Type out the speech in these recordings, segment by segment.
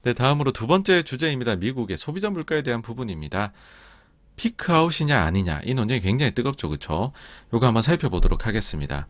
네, 다음으로 두 번째 주제입니다. 미국의 소비자 물가에 대한 부분입니다. 피크아웃이냐 아니냐 이 논쟁이 굉장히 뜨겁죠. 그렇죠? 요거 한번 살펴보도록 하겠습니다.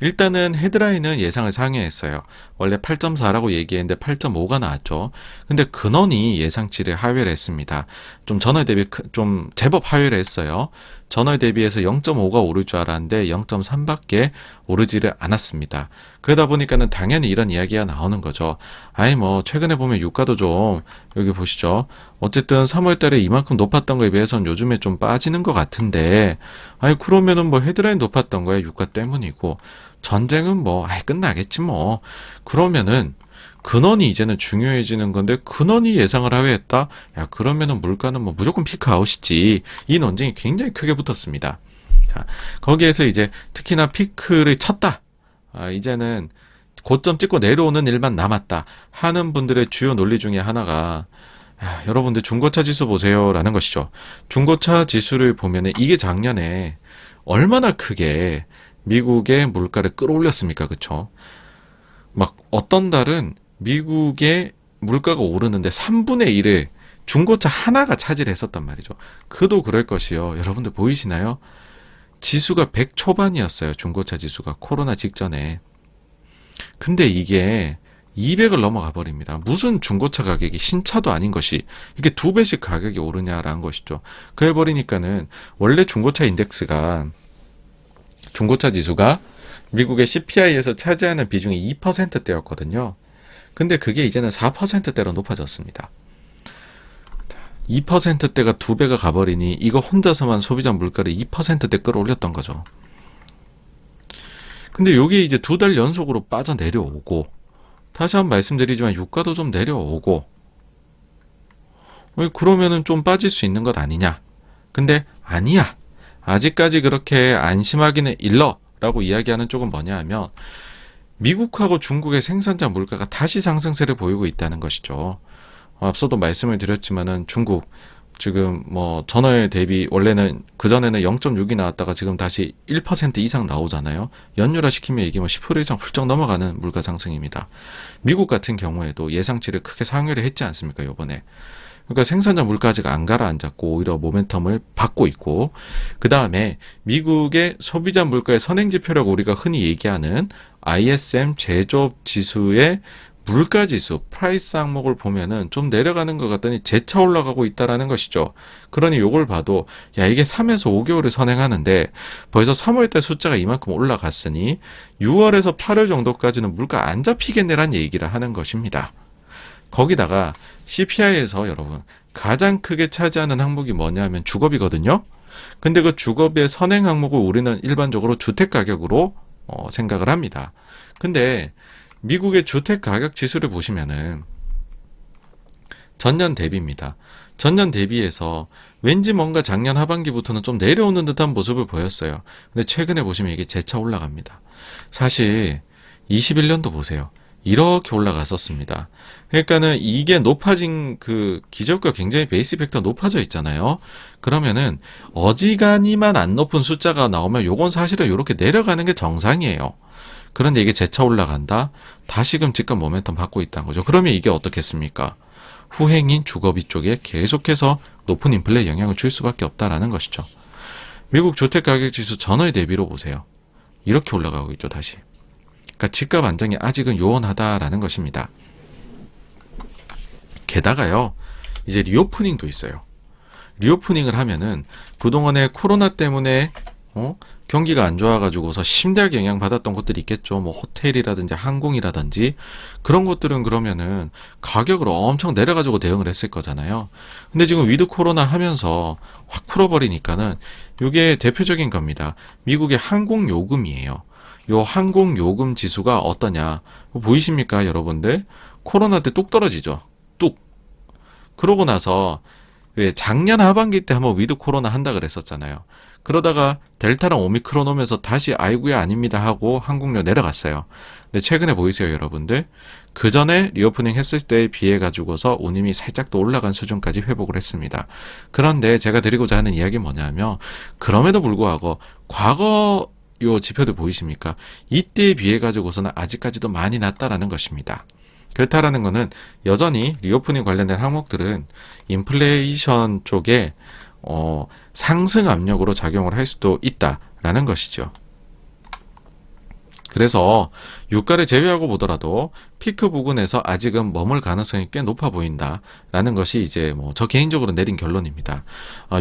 일단은 헤드라인은 예상을 상회했어요. 원래 8.4라고 얘기했는데 8.5가 나왔죠. 근데 근원이 예상치를 하회를 했습니다. 좀 전월 대비 좀 제법 하회를 했어요. 전월 대비해서 0.5가 오를 줄 알았는데 0.3밖에 오르지를 않았습니다. 그러다 보니까는 당연히 이런 이야기가 나오는 거죠. 아이 뭐 최근에 보면 유가도 좀 여기 보시죠. 어쨌든 3월 달에 이만큼 높았던 거에 비해서는 요즘에 좀 빠지는 것 같은데 아니 그러면은 뭐 헤드라인 높았던 거야 유가 때문이고 전쟁은 뭐 아이 끝나겠지 뭐. 그러면은 근원이 이제는 중요해지는 건데 근원이 예상을 하회했다? 야 그러면은 물가는 뭐 무조건 피크아웃이지. 이 논쟁이 굉장히 크게 붙었습니다. 자 거기에서 이제 특히나 피크를 쳤다. 이제는 고점 찍고 내려오는 일만 남았다 하는 분들의 주요 논리 중에 하나가 여러분들 중고차 지수 보세요 라는 것이죠. 중고차 지수를 보면은 이게 작년에 얼마나 크게 미국의 물가를 끌어올렸습니까? 그쵸? 막 어떤 달은 미국의 물가가 오르는데 3분의 1을 중고차 하나가 차지를 했었단 말이죠. 그도 그럴 것이요. 여러분들 보이시나요? 지수가 100 초반이었어요. 중고차 지수가 코로나 직전에. 근데 이게 200을 넘어가 버립니다. 무슨 중고차 가격이 신차도 아닌 것이 이게 2배씩 가격이 오르냐라는 것이죠. 그래 버리니까는 원래 중고차 인덱스가 중고차 지수가 미국의 CPI에서 차지하는 비중이 2%대였거든요. 근데 그게 이제는 4%대로 높아졌습니다. 2%대가 2배가 가버리니 이거 혼자서만 소비자 물가를 2%대 끌어올렸던 거죠. 근데 요게 이제 2달 연속으로 빠져 내려오고 다시 한번 말씀드리지만 유가도 좀 내려오고 그러면은 좀 빠질 수 있는 것 아니냐. 근데 아니야. 아직까지 그렇게 안심하기는 일러라고 이야기하는 쪽은 뭐냐 하면 미국하고 중국의 생산자 물가가 다시 상승세를 보이고 있다는 것이죠. 앞서도 말씀을 드렸지만은 중국 지금 뭐 전월 대비 원래는 그전에는 0.6이 나왔다가 지금 다시 1% 이상 나오잖아요. 연율화 시키면 이게 뭐 10% 이상 훌쩍 넘어가는 물가 상승입니다. 미국 같은 경우에도 예상치를 크게 상회를 했지 않습니까, 요번에. 그러니까 생산자 물가 아직 안 가라앉았고 오히려 모멘텀을 받고 있고 그 다음에 미국의 소비자 물가의 선행지표라고 우리가 흔히 얘기하는 ISM 제조업 지수의 물가지수, 프라이스 항목을 보면은 좀 내려가는 것 같더니 재차 올라가고 있다라는 것이죠. 그러니 요걸 봐도 야 이게 3에서 5개월을 선행하는데 벌써 3월달 숫자가 이만큼 올라갔으니 6월에서 8월 정도까지는 물가 안 잡히겠네란 얘기를 하는 것입니다. 거기다가 CPI에서 여러분 가장 크게 차지하는 항목이 뭐냐 하면 주거비거든요. 근데 그 주거비의 선행 항목을 우리는 일반적으로 주택가격으로 생각을 합니다. 근데 미국의 주택가격 지수를 보시면은 전년 대비입니다. 전년 대비해서 왠지 뭔가 작년 하반기부터는 좀 내려오는 듯한 모습을 보였어요. 근데 최근에 보시면 이게 재차 올라갑니다. 사실 21년도 보세요. 이렇게 올라갔었습니다. 그러니까는 이게 높아진 그 기저가 굉장히 베이스 팩터 높아져 있잖아요. 그러면은 어지간히만 안 높은 숫자가 나오면 요건 사실은 이렇게 내려가는 게 정상이에요. 그런데 이게 재차 올라간다? 다시금 집값 모멘텀 받고 있다는 거죠. 그러면 이게 어떻겠습니까? 후행인 주거비 쪽에 계속해서 높은 인플레 영향을 줄 수밖에 없다라는 것이죠. 미국 주택가격지수 전월 대비로 보세요. 이렇게 올라가고 있죠, 다시. 그러니까 집값 안정이 아직은 요원하다라는 것입니다. 게다가요, 이제 리오프닝도 있어요. 리오프닝을 하면은 그동안에 코로나 때문에 경기가 안 좋아가지고서 심대하게 영향받았던 것들이 있겠죠. 뭐 호텔이라든지 항공이라든지 그런 것들은 그러면은 가격을 엄청 내려가지고 대응을 했을 거잖아요. 근데 지금 위드 코로나 하면서 확 풀어버리니까는 이게 대표적인 겁니다. 미국의 항공 요금이에요. 요 항공 요금 지수가 어떠냐 보이십니까 여러분들? 코로나 때 뚝 떨어지죠. 뚝. 그러고 나서 왜 작년 하반기 때 한번 위드 코로나 한다 그랬었잖아요. 그러다가 델타랑 오미크론 오면서 다시 아이고야 아닙니다 하고 항공료 내려갔어요. 근데 최근에 보이세요 여러분들? 그 전에 리오프닝 했을 때에 비해 가지고서 운임이 살짝 더 올라간 수준까지 회복을 했습니다. 그런데 제가 드리고자 하는 이야기는 뭐냐면 그럼에도 불구하고 과거 요 지표들 보이십니까? 이때에 비해 가지고서는 아직까지도 많이 낮다라는 것입니다. 그렇다라는 거는 여전히 리오프닝 관련된 항목들은 인플레이션 쪽에 상승 압력으로 작용을 할 수도 있다라는 것이죠. 그래서 유가를 제외하고 보더라도 피크 부근에서 아직은 머물 가능성이 꽤 높아 보인다라는 것이 이제 뭐 저 개인적으로 내린 결론입니다.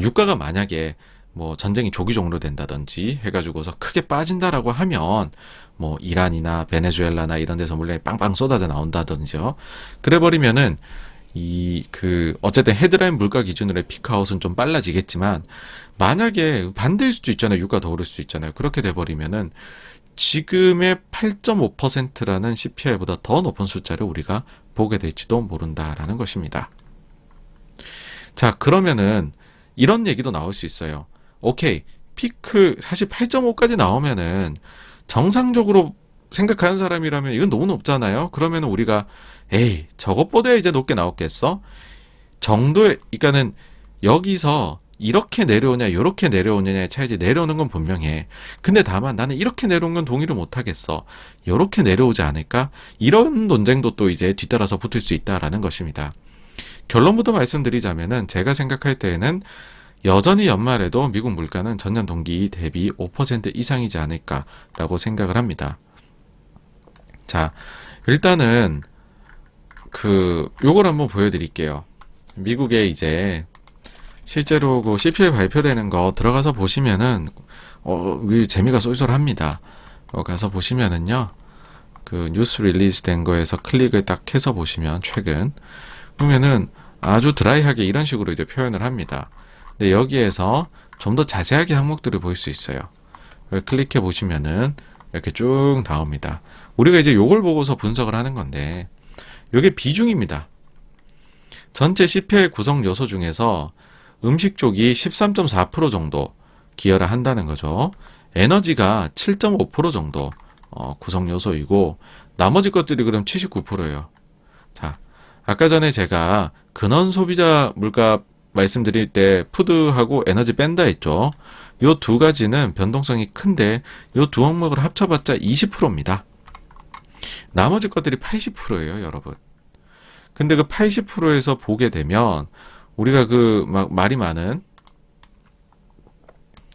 유가가 만약에 뭐 전쟁이 조기 종료된다든지 해가지고서 크게 빠진다라고 하면 뭐 이란이나 베네수엘라나 이런 데서 물량이 빵빵 쏟아져 나온다든지요. 그래 버리면은 어쨌든 헤드라인 물가 기준으로의 피크아웃은 좀 빨라지겠지만, 만약에 반대일 수도 있잖아요. 유가 더 오를 수도 있잖아요. 그렇게 돼버리면은 지금의 8.5%라는 CPI보다 더 높은 숫자를 우리가 보게 될지도 모른다라는 것입니다. 자, 그러면은 이런 얘기도 나올 수 있어요. 오케이, 피크 사실 8.5까지 나오면은 정상적으로 생각하는 사람이라면 이건 너무 높잖아요. 그러면은 우리가 에이, 저것보다 이제 높게 나왔겠어? 정도의, 그러니까는 여기서 이렇게 내려오냐 이렇게 내려오느냐의 차이지, 내려오는 건 분명해. 근데 다만 나는 이렇게 내려온 건 동의를 못 하겠어. 이렇게 내려오지 않을까? 이런 논쟁도 또 이제 뒤따라서 붙을 수 있다라는 것입니다. 결론부터 말씀드리자면은 제가 생각할 때에는 여전히 연말에도 미국 물가는 전년 동기 대비 5% 이상이지 않을까라고 생각을 합니다. 자, 일단은 요걸 한번 보여드릴게요. 미국에 이제 실제로 그 CPI 발표되는 거 들어가서 보시면은 재미가 쏠쏠합니다. 가서 보시면은요, 그 뉴스 릴리즈 된 거에서 클릭을 딱 해서 보시면 최근 보면은 아주 드라이하게 이런 식으로 이제 표현을 합니다. 근데 여기에서 좀 더 자세하게 항목들을 볼 수 있어요. 클릭해 보시면은 이렇게 쭉 나옵니다. 우리가 이제 요걸 보고서 분석을 하는 건데, 요게 비중입니다. 전체 CPI 구성 요소 중에서 음식 쪽이 13.4% 정도 기여를 한다는 거죠. 에너지가 7.5% 정도 구성 요소이고, 나머지 것들이 그럼 79%예요. 자, 아까 전에 제가 근원 소비자 물가 말씀드릴 때 푸드하고 에너지 뺀다 했죠. 요 두 가지는 변동성이 큰데 요 두 항목을 합쳐봤자 20%입니다. 나머지 것들이 80%예요, 여러분. 근데 그 80%에서 보게 되면 우리가 말이 많은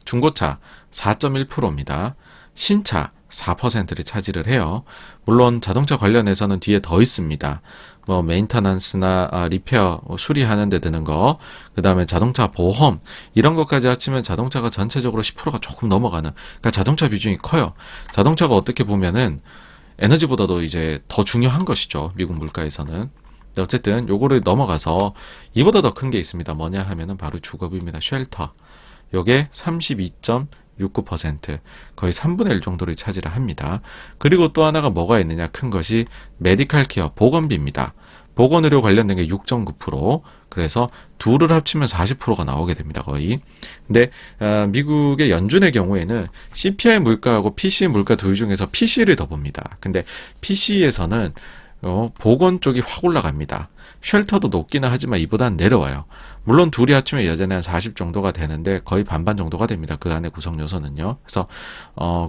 중고차 4.1%입니다. 신차 4%를 차지를 해요. 물론 자동차 관련해서는 뒤에 더 있습니다. 뭐 메인터넌스나 리페어 수리하는 데 드는 거, 그 다음에 자동차 보험 이런 것까지 합치면 자동차가 전체적으로 10%가 조금 넘어가는, 그러니까 자동차 비중이 커요. 자동차가 어떻게 보면은 에너지보다도 이제 더 중요한 것이죠, 미국 물가에서는. 어쨌든 요거를 넘어가서 이보다 더 큰 게 있습니다. 뭐냐 하면은 바로 주거비입니다. 쉘터. 요게 32.69%, 거의 3분의 1 정도를 차지를 합니다. 그리고 또 하나가 뭐가 있느냐, 큰 것이 메디칼 케어, 보건비입니다. 보건의료 관련된 게 6.9%, 그래서 둘을 합치면 40%가 나오게 됩니다, 거의. 근데 미국의 연준의 경우에는 CPI 물가하고 PCE 물가 둘 중에서 PC를 더 봅니다. 근데 PC에서는 보건 쪽이 확 올라갑니다. 쉘터도 높기는 하지만 이보다는 내려와요. 물론 둘이 합치면 여전히 한 40 정도가 되는데 거의 반반 정도가 됩니다. 그 안에 구성 요소는요. 그래서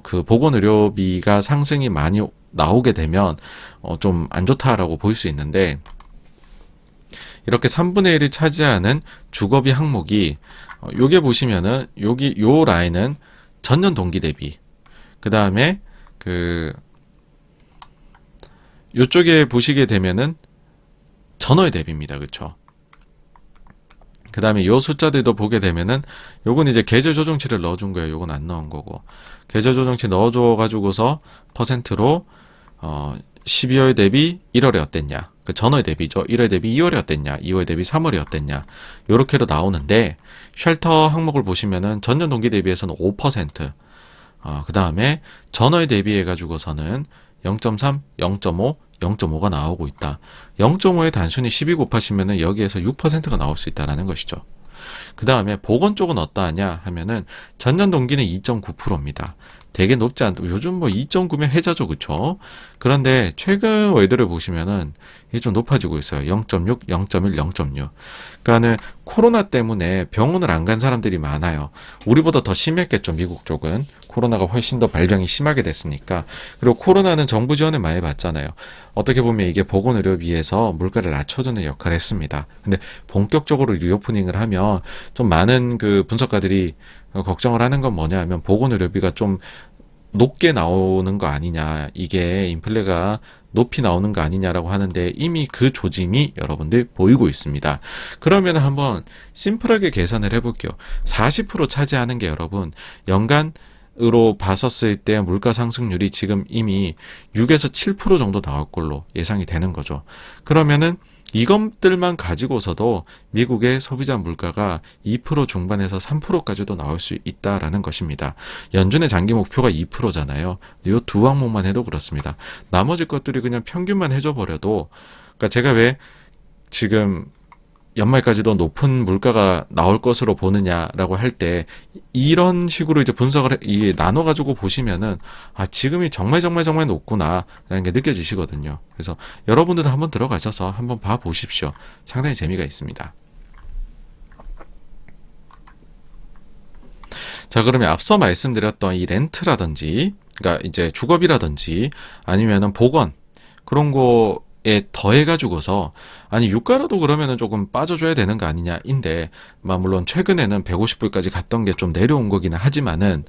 그 보건 의료비가 상승이 많이 나오게 되면 좀 안 좋다라고 볼 수 있는데, 이렇게 3분의 1을 차지하는 주거비 항목이 요게 보시면은 요 라인은 전년 동기 대비, 그 다음에 요쪽에 보시게 되면은 전월 대비입니다. 그쵸? 그 다음에 요 숫자들도 보게 되면은 요건 이제 계절 조정치를 넣어준 거예요. 요건 안 넣은 거고. 계절 조정치 넣어줘 가지고서 퍼센트로 12월 대비 1월에 어땠냐. 그 전월 대비죠. 1월 대비 2월에 어땠냐. 2월 대비 3월에 어땠냐. 요렇게로 나오는데, 쉘터 항목을 보시면은 전년 동기 대비해서는 5%. 그 다음에 전월 대비해 가지고서는 0.3, 0.5, 0.5가 나오고 있다. 0.5에 단순히 12 곱하시면은 여기에서 6%가 나올 수 있다라는 것이죠. 그 다음에 보건 쪽은 어떠하냐 하면은 전년 동기는 2.9%입니다. 되게 높지 않고, 요즘 뭐 2.9면 해자죠, 그쵸? 그런데 최근 월들을 보시면은 이게 좀 높아지고 있어요. 0.6, 0.1, 0.6. 그러니까는 코로나 때문에 병원을 안 간 사람들이 많아요. 우리보다 더 심했겠죠, 미국 쪽은. 코로나가 훨씬 더 발병이 심하게 됐으니까. 그리고 코로나는 정부 지원을 많이 받잖아요. 어떻게 보면 이게 보건의료비에서 물가를 낮춰주는 역할을 했습니다. 근데 본격적으로 리오프닝을 하면 좀 많은 그 분석가들이 걱정을 하는 건 뭐냐 하면 보건의료비가 좀 높게 나오는 거 아니냐, 이게 인플레가 높이 나오는 거 아니냐라고 하는데 이미 그 조짐이 여러분들 보이고 있습니다. 그러면 한번 심플하게 계산을 해볼게요. 40% 차지하는 게 여러분 연간으로 봤었을 때 물가 상승률이 지금 이미 6에서 7% 정도 나올 걸로 예상이 되는 거죠. 그러면은 이것들만 가지고서도 미국의 소비자 물가가 2% 중반에서 3%까지도 나올 수 있다라는 것입니다. 연준의 장기 목표가 2%잖아요. 이 두 항목만 해도 그렇습니다. 나머지 것들이 그냥 평균만 해줘 버려도, 그러니까 제가 왜 지금 연말까지도 높은 물가가 나올 것으로 보느냐라고 할 때 이런 식으로 이제 분석을 나눠 가지고 보시면은 지금이 정말 높구나라는 게 느껴지시거든요. 그래서 여러분들도 한번 들어가셔서 한번 봐 보십시오. 상당히 재미가 있습니다. 자, 그러면 앞서 말씀드렸던 이 렌트라든지, 그러니까 이제 주거비라든지 아니면은 보건 그런 거에 더해가지고서 유가라도 그러면은 조금 빠져줘야 되는 거 아니냐인데, 물론 최근에는 150불까지 갔던 게 좀 내려온 거기는 하지만은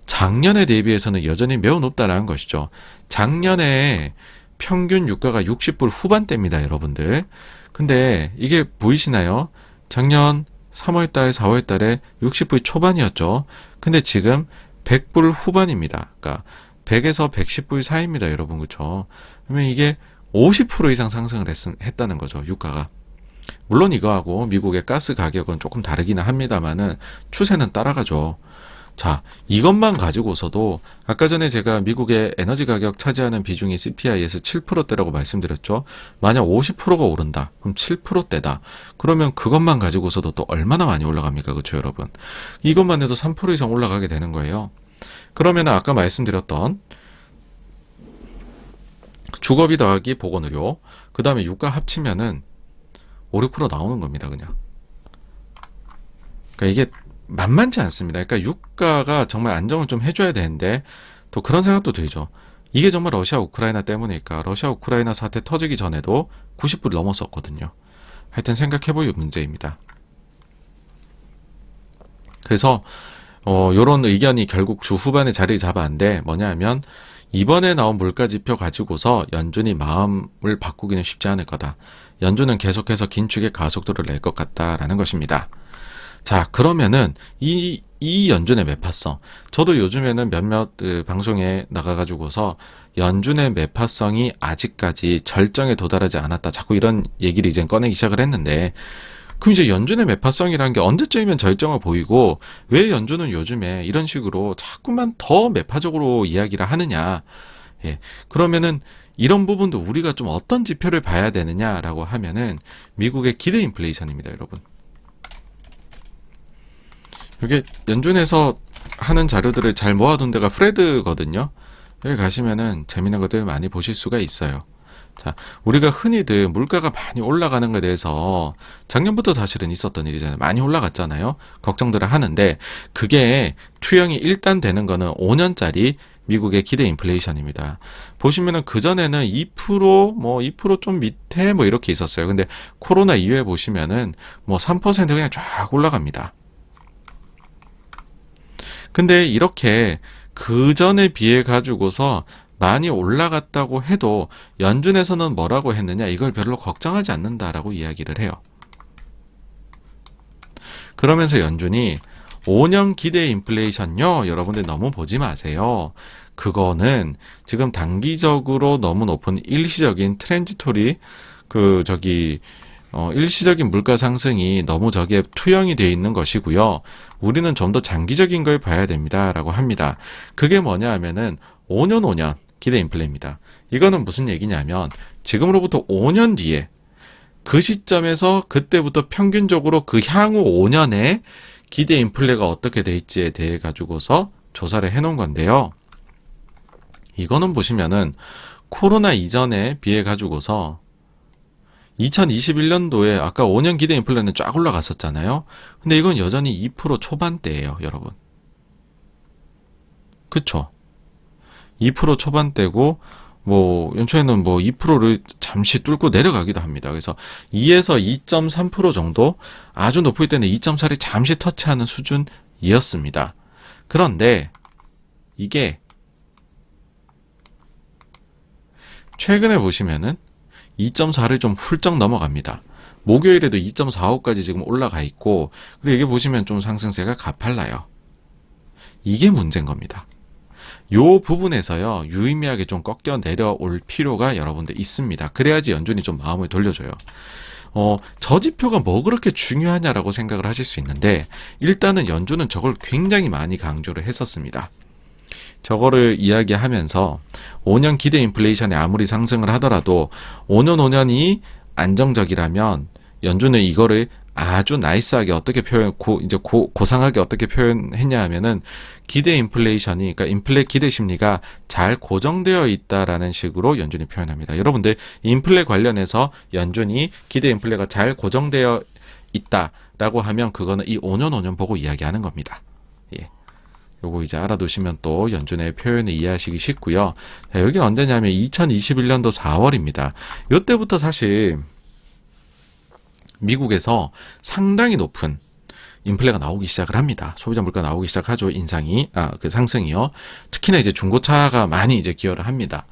작년에 대비해서는 여전히 매우 높다라는 것이죠. 작년에 평균 유가가 60불 후반대입니다, 여러분들. 근데 이게 보이시나요? 작년 3월달, 4월달에 60불 초반이었죠. 근데 지금 100불 후반입니다. 그러니까 100에서 110불 사이입니다, 여러분. 그렇죠? 그러면 이게 50% 이상 상승을 했다는 거죠, 유가가. 물론 이거하고 미국의 가스 가격은 조금 다르기는 합니다만은 추세는 따라가죠. 자, 이것만 가지고서도 아까 전에 제가 미국의 에너지 가격 차지하는 비중이 CPI에서 7%대라고 말씀드렸죠. 만약 50%가 오른다. 그럼 7%대다. 그러면 그것만 가지고서도 또 얼마나 많이 올라갑니까? 그렇죠, 여러분? 이것만 해도 3% 이상 올라가게 되는 거예요. 그러면 아까 말씀드렸던 주거비 더하기 보건의료, 그 다음에 유가 합치면은 5, 6% 나오는 겁니다, 그냥. 그러니까 이게 만만치 않습니다. 그러니까 유가가 정말 안정을 좀 해줘야 되는데 또 그런 생각도 들죠. 이게 정말 러시아 우크라이나 때문일까? 러시아 우크라이나 사태 터지기 전에도 90불 넘었었거든요. 하여튼 생각해볼 문제입니다. 그래서 요런 의견이 결국 주 후반에 자리를 잡았는데 뭐냐 하면 이번에 나온 물가지표 가지고서 연준이 마음을 바꾸기는 쉽지 않을 거다. 연준은 계속해서 긴축의 가속도를 낼 것 같다라는 것입니다. 자, 그러면은 이 연준의 매파성, 저도 요즘에는 몇몇 방송에 나가가지고서 연준의 매파성이 아직까지 절정에 도달하지 않았다, 자꾸 이런 얘기를 이제 꺼내기 시작을 했는데, 그럼 이제 연준의 매파성이라는 게 언제쯤이면 절정을 보이고 왜 연준은 요즘에 이런 식으로 자꾸만 더 매파적으로 이야기를 하느냐. 예, 그러면은 이런 부분도 우리가 좀 어떤 지표를 봐야 되느냐라고 하면은 미국의 기대 인플레이션입니다, 여러분. 이게 연준에서 하는 자료들을 잘 모아둔 데가 프레드거든요. 여기 가시면은 재미난 것들 많이 보실 수가 있어요. 자, 우리가 흔히들 물가가 많이 올라가는 것에 대해서 작년부터 사실은 있었던 일이잖아요. 많이 올라갔잖아요. 걱정들을 하는데 그게 투영이 일단 되는 거는 5년짜리 미국의 기대 인플레이션입니다. 보시면은 그전에는 2%좀 밑에 이렇게 있었어요. 근데 코로나 이후에 보시면은 3% 그냥 쫙 올라갑니다. 근데 이렇게 그전에 비해 가지고서 많이 올라갔다고 해도 연준에서는 뭐라고 했느냐, 이걸 별로 걱정하지 않는다라고 이야기를 해요. 그러면서 연준이 5년 기대 인플레이션요, 여러분들 너무 보지 마세요. 그거는 지금 단기적으로 너무 높은 일시적인 트랜지토리 일시적인 물가 상승이 너무 저기에 투영이 되어 있는 것이고요. 우리는 좀 더 장기적인 걸 봐야 됩니다라고 합니다. 그게 뭐냐 하면은 5년 기대 인플레입니다. 이거는 무슨 얘기냐면 지금으로부터 5년 뒤에 그 시점에서 그때부터 평균적으로 그 향후 5년에 기대 인플레가 어떻게 돼 있지에 대해 가지고서 조사를 해 놓은 건데요. 이거는 보시면은 코로나 이전에 비해 가지고서 2021년도에 아까 5년 기대 인플레는 쫙 올라갔었잖아요. 근데 이건 여전히 2% 초반대예요, 여러분. 그쵸? 2% 초반대고 뭐 연초에는 뭐 2%를 잠시 뚫고 내려가기도 합니다. 그래서 2에서 2.3% 정도, 아주 높을 때는 2.4를 잠시 터치하는 수준이었습니다. 그런데 이게 최근에 보시면은 2.4를 좀 훌쩍 넘어갑니다. 목요일에도 2.45까지 지금 올라가 있고, 그리고 이게 보시면 좀 상승세가 가팔라요. 이게 문제인 겁니다. 요 부분에서요, 유의미하게 좀 꺾여 내려올 필요가 여러분들 있습니다. 그래야지 연준이 좀 마음을 돌려줘요. 저지표가 뭐 그렇게 중요하냐라고 생각을 하실 수 있는데, 일단은 연준은 저걸 굉장히 많이 강조를 했었습니다. 저거를 이야기하면서 5년 기대 인플레이션이 아무리 상승을 하더라도 5년이 안정적이라면 연준은 이거를 아주 나이스하게 어떻게 고상하게 어떻게 표현했냐 하면은 기대 인플레이션이, 그러니까 기대 심리가 잘 고정되어 있다라는 식으로 연준이 표현합니다. 여러분들 인플레 관련해서 연준이 기대 인플레가 잘 고정되어 있다라고 하면 그거는 이 5년 보고 이야기하는 겁니다. 예. 요거 이제 알아두시면 또 연준의 표현을 이해하시기 쉽고요. 자, 여기 언제냐면 2021년도 4월입니다. 요때부터 사실 미국에서 상당히 높은 인플레가 나오기 시작을 합니다. 소비자 물가 나오기 시작하죠. 그 상승이요. 특히나 이제 중고차가 많이 이제 기여를 합니다.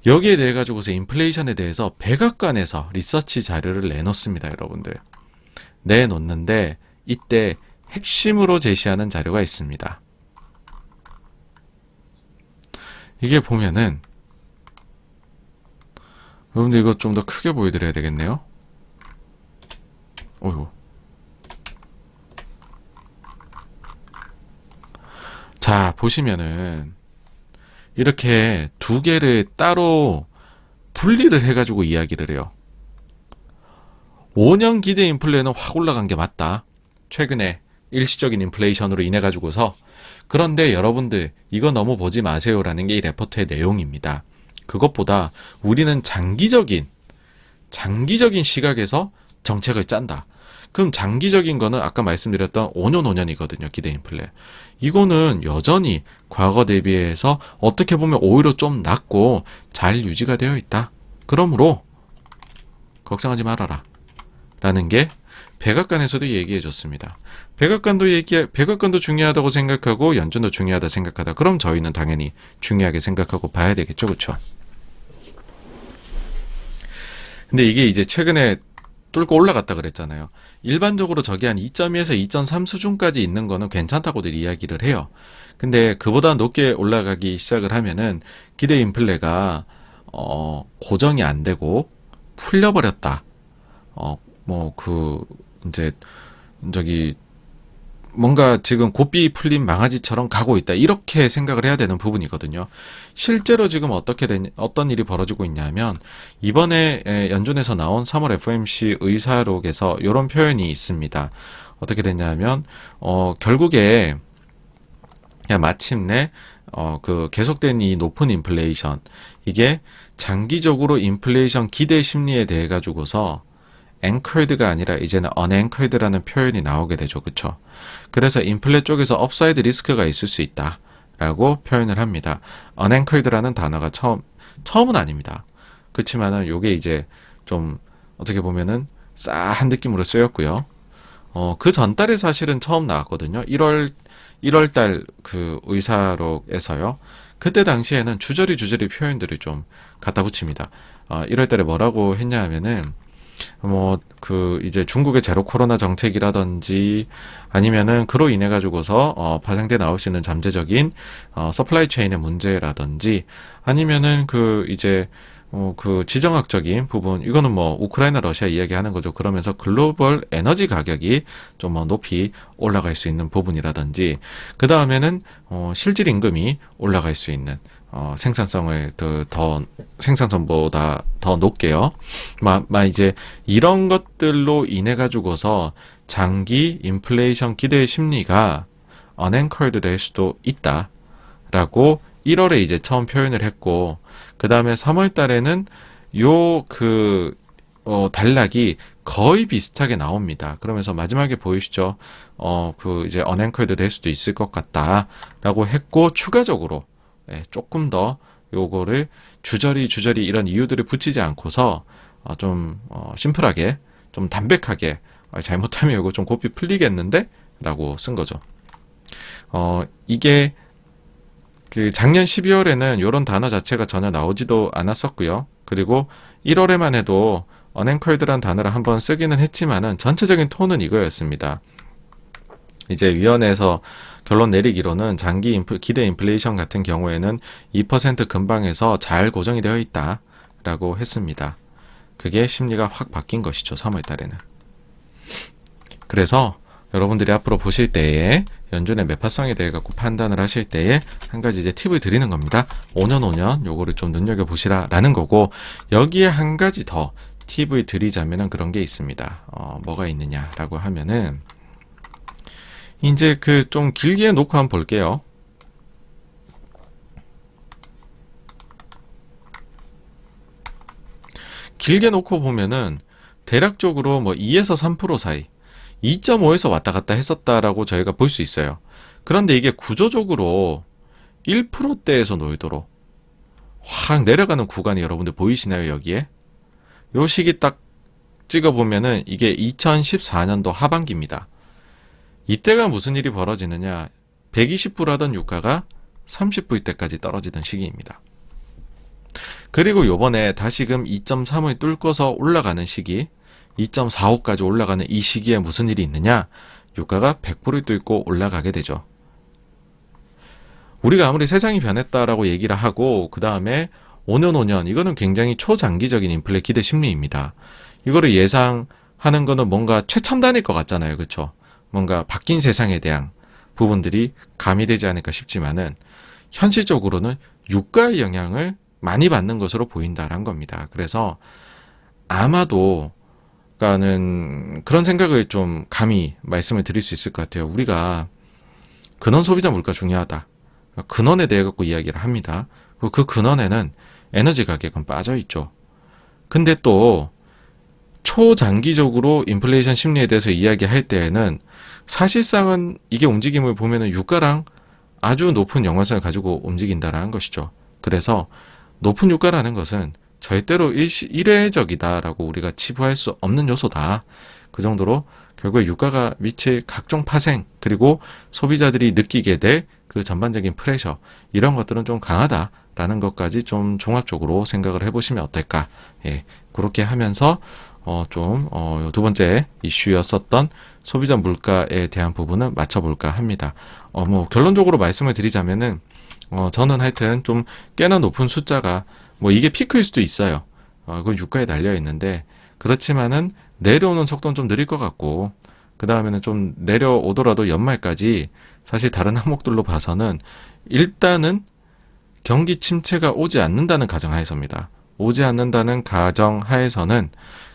여기에 대해 가지고서 인플레이션에 대해서 백악관에서 리서치 자료를 내놓습니다, 여러분들. 내놓는데 이때 핵심으로 제시하는 자료가 있습니다. 이게 보면은 여러분들 이거 좀 더 크게 보여드려야 되겠네요. 어이구. 자, 보시면은 이렇게 두 개를 따로 분리를 해가지고 이야기를 해요. 5년 기대 인플레는 확 올라간 게 맞다. 최근에 일시적인 인플레이션으로 인해 가지고서. 그런데 여러분들 이거 너무 보지 마세요라는 게 이 레포트의 내용입니다. 그것보다 우리는 장기적인 시각에서 정책을 짠다. 그럼 장기적인 거는 아까 말씀드렸던 5년이거든요. 기대 인플레. 이거는 여전히 과거 대비해서 어떻게 보면 오히려 좀 낮고 잘 유지가 되어 있다. 그러므로 걱정하지 말아라. 라는 게 백악관에서도 얘기해 줬습니다. 백악관도 중요하다고 생각하고 연준도 중요하다 생각하다. 그럼 저희는 당연히 중요하게 생각하고 봐야 되겠죠. 그렇죠? 근데 이게 이제 최근에 뚫고 올라갔다 그랬잖아요. 일반적으로 저게 한 2.2에서 2.3 수준까지 있는 거는 괜찮다고들 이야기를 해요. 근데 그보다 높게 올라가기 시작을 하면은 기대 인플레가 고정이 안 되고 풀려버렸다. 이제 뭔가 지금 고삐 풀린 망아지처럼 가고 있다. 이렇게 생각을 해야 되는 부분이거든요. 실제로 지금 어떤 일이 벌어지고 있냐면, 이번에 연준에서 나온 3월 FOMC 의사록에서 이런 표현이 있습니다. 어떻게 됐냐면, 결국에 그냥 마침내 계속된 이 높은 인플레이션, 이게 장기적으로 인플레이션 기대 심리에 대해 가지고서 anchored가 아니라 이제는 unanchored라는 표현이 나오게 되죠. 그렇죠? 그래서 인플레 쪽에서 업사이드 리스크가 있을 수 있다라고 표현을 합니다. unanchored라는 단어가 처음은 아닙니다. 그렇지만은 요게 이제 좀 어떻게 보면은 싸한 느낌으로 쓰였고요. 그 전달에 사실은 처음 나왔거든요. 1월달 그 의사록에서요. 그때 당시에는 주저리 표현들을 좀 갖다 붙입니다. 1월달에 뭐라고 했냐 하면은 이제 중국의 제로 코로나 정책이라든지 아니면은 그로 인해 가지고서 파생돼 나올 수 있는 잠재적인 서플라이 체인의 문제라든지 아니면은 그 지정학적인 부분, 이거는 우크라이나 러시아 이야기하는 거죠. 그러면서 글로벌 에너지 가격이 좀 높이 올라갈 수 있는 부분이라든지, 그 다음에는 실질 임금이 올라갈 수 있는 생산성을 생산성보다 더 높게요. 이제 이런 것들로 인해 가지고서 장기 인플레이션 기대 심리가 unanchored 될 수도 있다라고 1월에 이제 처음 표현을 했고, 그 다음에 3월 달에는 단락이 거의 비슷하게 나옵니다. 그러면서 마지막에 보이시죠? 그 이제 언앵커드 될 수도 있을 것 같다라고 했고, 추가적으로 조금 더 요거를 주저리 이런 이유들을 붙이지 않고서 좀 심플하게, 좀 담백하게, 잘못하면 이거 좀 고삐 풀리겠는데? 라고 쓴 거죠. 이게 그 작년 12월에는 이런 단어 자체가 전혀 나오지도 않았었고요. 그리고 1월에만 해도 언앵커드란 단어를 한번 쓰기는 했지만은 전체적인 톤은 이거였습니다. 이제 위원회에서 결론 내리기로는 장기 기대 인플레이션 같은 경우에는 2% 근방에서 잘 고정이 되어 있다라고 했습니다. 그게 심리가 확 바뀐 것이죠. 3월 달에는. 그래서 여러분들이 앞으로 보실 때에 연준의 매파성에 대해 갖고 판단을 하실 때에 한 가지 이제 팁을 드리는 겁니다. 5년 요거를 좀 눈여겨보시라 라는 거고, 여기에 한 가지 더 팁을 드리자면은 그런 게 있습니다. 뭐가 있느냐라고 하면은, 이제 그 좀 길게 놓고 한번 볼게요. 길게 놓고 보면은 대략적으로 뭐 2에서 3% 사이, 2.5에서 왔다 갔다 했었다라고 저희가 볼 수 있어요. 그런데 이게 구조적으로 1%대에서 놀도록 확 내려가는 구간이 여러분들 보이시나요? 여기에 요 시기 딱 찍어보면은 이게 2014년도 하반기입니다. 이때가 무슨 일이 벌어지느냐, 120불 하던 유가가 30불 때까지 떨어지던 시기입니다. 그리고 요번에 다시금 2.3을 뚫고서 올라가는 시기, 2.45까지 올라가는 이 시기에 무슨 일이 있느냐, 유가가 100불을 뚫고 올라가게 되죠. 우리가 아무리 세상이 변했다라고 얘기를 하고 그 다음에 5년 이거는 굉장히 초장기적인 인플레 기대 심리입니다. 이거를 예상하는 거는 뭔가 최첨단일 것 같잖아요. 그렇죠? 뭔가 바뀐 세상에 대한 부분들이 가미되지 않을까 싶지만은 현실적으로는 유가의 영향을 많이 받는 것으로 보인다라는 겁니다. 그래서 아마도 그런 생각을 좀 감히 말씀을 드릴 수 있을 것 같아요. 우리가 근원 소비자 물가 중요하다. 근원에 대해 갖고 이야기를 합니다. 그리고 그 근원에는 에너지 가격은 빠져 있죠. 근데 또 초장기적으로 인플레이션 심리에 대해서 이야기할 때에는 사실상은 이게 움직임을 보면은 유가랑 아주 높은 연관성을 가지고 움직인다라는 것이죠. 그래서 높은 유가라는 것은 절대로 일회적이다라고 우리가 치부할 수 없는 요소다. 그 정도로 결국에 유가가 미칠 각종 파생, 그리고 소비자들이 느끼게 될 그 전반적인 프레셔, 이런 것들은 좀 강하다라는 것까지 좀 종합적으로 생각을 해보시면 어떨까. 그렇게 하면서 두 번째 이슈였었던 소비자 물가에 대한 부분은 맞춰볼까 합니다. 뭐 결론적으로 말씀을 드리자면은 저는 하여튼 좀 꽤나 높은 숫자가, 뭐 이게 피크일 수도 있어요. 그건 유가에 달려 있는데, 그렇지만은 내려오는 속도는 좀 느릴 것 같고, 그 다음에는 좀 내려오더라도 연말까지 사실 다른 항목들로 봐서는 일단은 경기 침체가 오지 않는다는 가정하에서입니다. 오지 않는다는 가정하에서는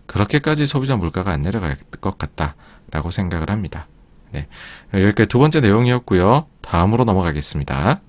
그렇게까지 소비자 물가가 안 내려갈 것 같다라고 생각을 합니다. 네, 여기까지 두 번째 내용이었고요. 다음으로 넘어가겠습니다.